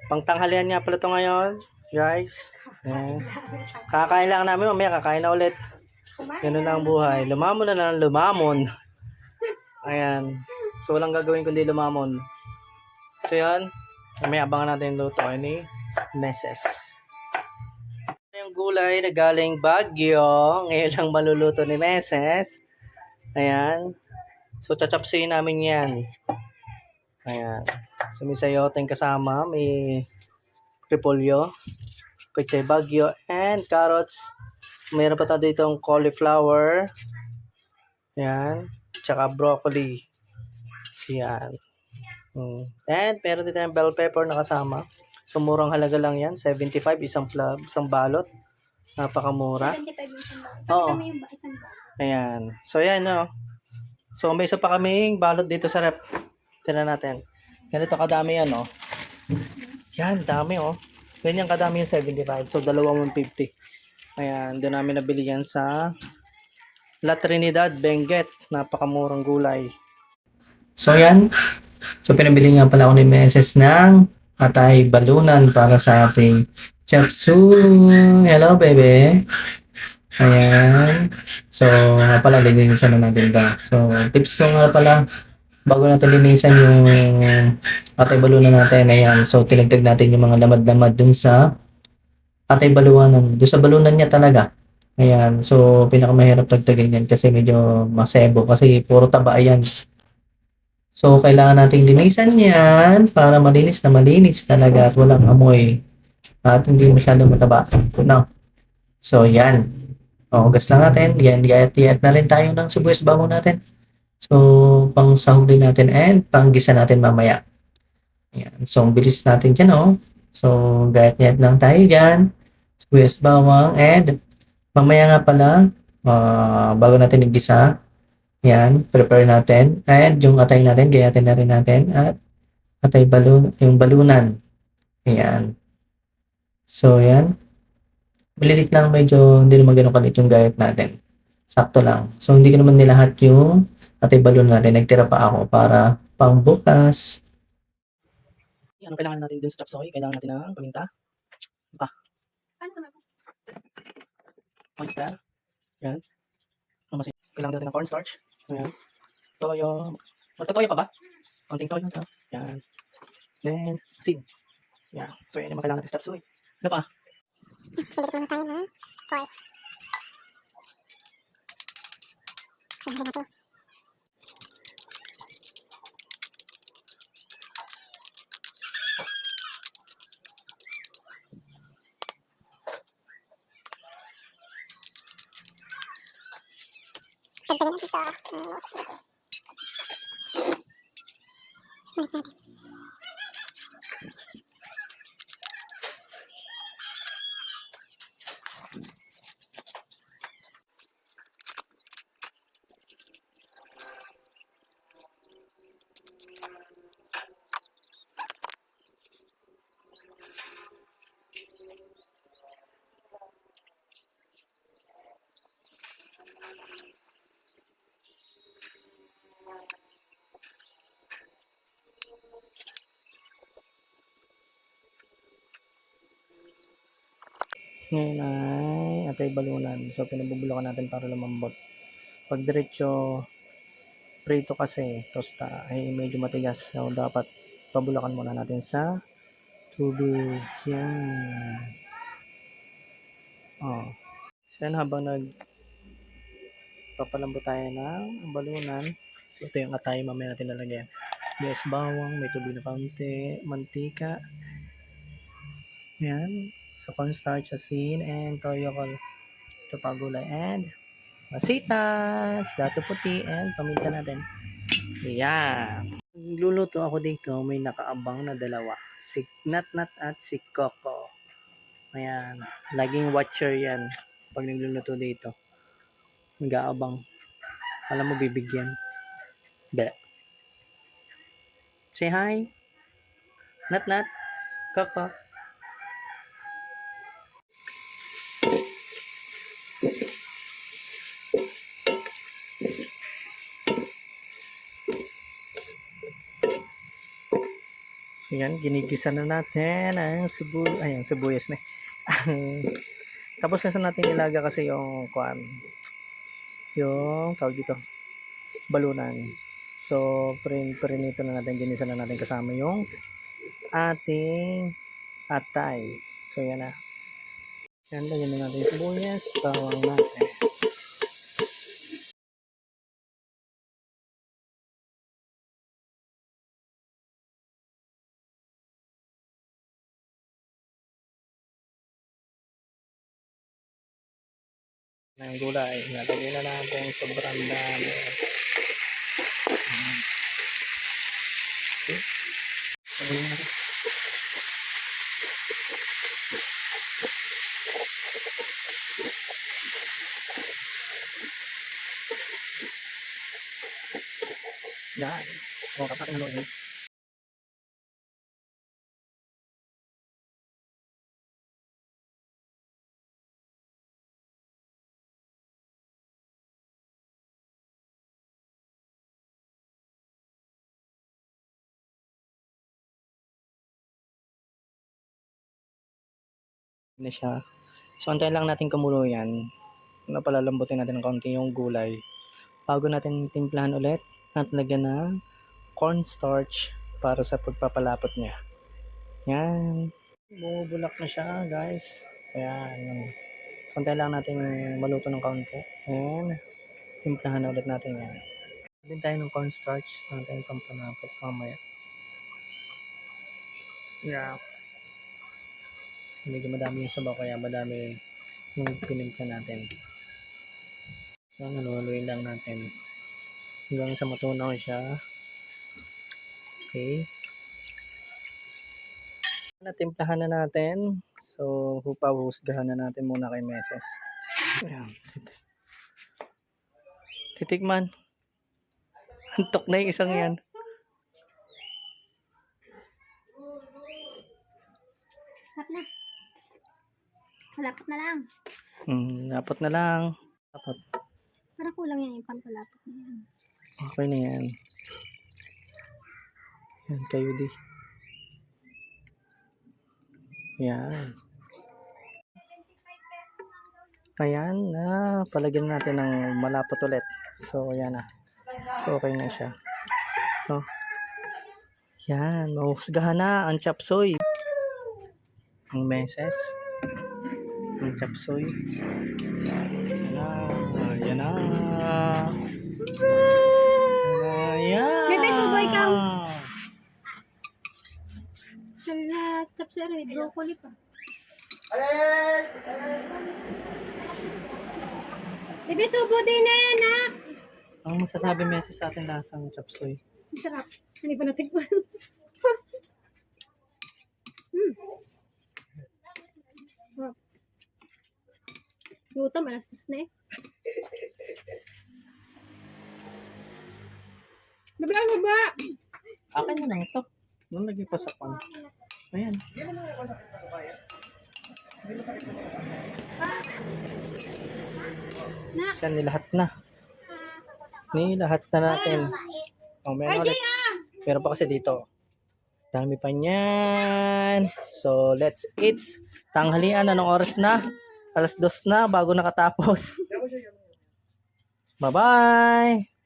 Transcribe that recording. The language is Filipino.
Pangtanghalian nga pala ito ngayon, guys. Ayan. Kakain lang namin, mamaya kakain na ulit. Ganun lang ang buhay. Lumamon na lang, lumamon. Ayan. So, walang gagawin kundi lumamon. So, yan. Mamaya abangan natin yung luto ni Meses. Yung gulay na galing Baguio. Ngayon lang maluluto ni Meses. Ayan. So, chachapsihin namin yan. Ayan. So, may sayoteng kasama. May repolyo, pechay Baguio, and carrots. Mayroon pa tayo ditong cauliflower. Ayan. Tsaka broccoli. Siyan. And meron dito yung bell pepper na kasama. So, murang halaga lang yan. 75, isang balot. Napakamura. 75 yung isang balot. Oo. Kami yung isang balot. Ayan. So, yan, no. So, may isa pa kaming balot dito sa rep. Tignan natin. Ganito kadami yan, no. Yan, dami, oh. Ganyan kadami yung 75. So, 250. Ayan, doon namin nabili yan sa La Trinidad, Benguet. Napakamurang gulay. So, yan. So, pinabili nga pala ako ni Meses ng atay balunan para sa ating chapsu. Hello, baby. Ayan. So, nga pala, linisan na natin ito. So, tips ko nga pala, bago natin linisan yung atay balunan natin, ayan. So, tinagdag natin yung mga lamad-lamad dun sa atay balunan. Dun sa balunan niya talaga. Ayan. So, pinakamahirap tagtagin yan kasi medyo masebo kasi puro taba yan. So, kailangan nating linisan yan para malinis na malinis talaga at walang amoy. At hindi masyadong mataba. No? So, yan. O, gas lang natin. Yan, gayat-gayat na rin tayo ng sibuyas bawang natin. So, pang sahog din natin and pang gisa natin mamaya. Yan. So, ang bilis natin dyan, oh. So, gayat-gayat lang tayo dyan. Sibuyas bawang and mamaya nga pala, bago natin igisa, yan, prepare natin. And yung atay natin, gayatin na rin natin. At atay yung balunan. Ayan. So, yan. Malilit lang, medyo hindi naman ganun kalit yung gayat natin. Sakto lang. So, hindi ko naman nilahat yung atay balunan natin. Nagtira pa ako para pang bukas. Ano kailangan natin dun sa chapsoy? Kailangan natin ng paminta. Ano ka na? Oyster. Yan. Kailangan natin ng cornstarch. Ayan. Toyo. Magtotoyo pa ba? Konting toyo ito. Yan. Then, asin. Yan. So, yan yung mga kailangan natin sa chapsoy. Ano pa? Balik muna tayo ng pork. So, hindi na to. Tagdagan natin ito. Balik natin. Ngayon ay atay balunan. So, pinabubulakan natin para lumambot. Pag diretso prito kasi, tosta, ay medyo matigas. So, dapat pabulakan muna natin sa tubig. Yan. Oh. So, yan habang papalambot tayo ng balunan. So, ito yung atay mamaya natin lalagyan. Yes, bawang, may tubig na kaunti, mantika. Yan. So, cornstarch, asin, and toyo ito pa gulay, and masitas, dato puti, and paminta natin. Yan. Luluto ako dito, may nakaabang na dalawa. Si Natnat at si Coco. Ayan. Laging watcher yan pag nagluluto dito. Nag-aabang. Alam mo, bibigyan. Be. Say hi. Natnat. Coco. Ayan, ginigisa na natin ang sibuyas na. Tapos kasi natin ilaga kasi yung tawag dito, balunan. So, prinito na natin, ginisa na natin kasama yung ating atay. So, yan na. Yan, lagyan na natin yung sibuyas, bawang natin. Ng gulay, nalagyan na natin sobrang dami. Okay. Yan. O, kapakin na ulit. Na siya. So, antayin lang natin kumulo yan. Napalalambutin natin ng kaunti yung gulay. Bago natin timplahan ulit at lagyan ng cornstarch para sa pagpapalapot niya. Yan. Bumubulak na siya, guys. Ayan. So, antayin lang natin maluto ng kaunti. And timplahan na ulit natin yan. Din tayo ng cornstarch natin pampalapot mamaya. Yeah. Medyo madami yung sabaw kaya madami yung pinimpla natin. So, haluin lang natin hanggang sa matunaw siya. Okay. Natimplahan na natin. So, husgahan na natin muna kay Meses. Ayan. Titikman. Antok na yung isang yan. Hap na. Malapot na lang. Lapot na lang. Lapot. Parang kulang yan yung pampalapot na yan. Okay na yan. Yan, kayo di. Yan. Ayan na. Palagyan natin ng malapot ulit. So, yan na. So, okay na siya. No? Yan. Mahusgahan na ang chop suey. Ang Meses. Ang chop suey. Yan na. Yan na. Ayan. Bebe, subay ka. Sa tapsere, broccoli pa. Bebe, subo din eh, anak. Ang masasabi Meses sa atin lasang chop suey. Sarap. Hindi pa natikman. Sarap. Luto, malastos na eh. Baba! Akin na lang ito. Nung lagi pa sa pan. Ayan. Siya, nilahat na. Nilahat na natin. Oh, meron ulit. Meron pa kasi dito. Dami pa niyan. So, let's eat. Tanghalian, anong oras na? 2:00 na, bago nakatapos. Bye-bye!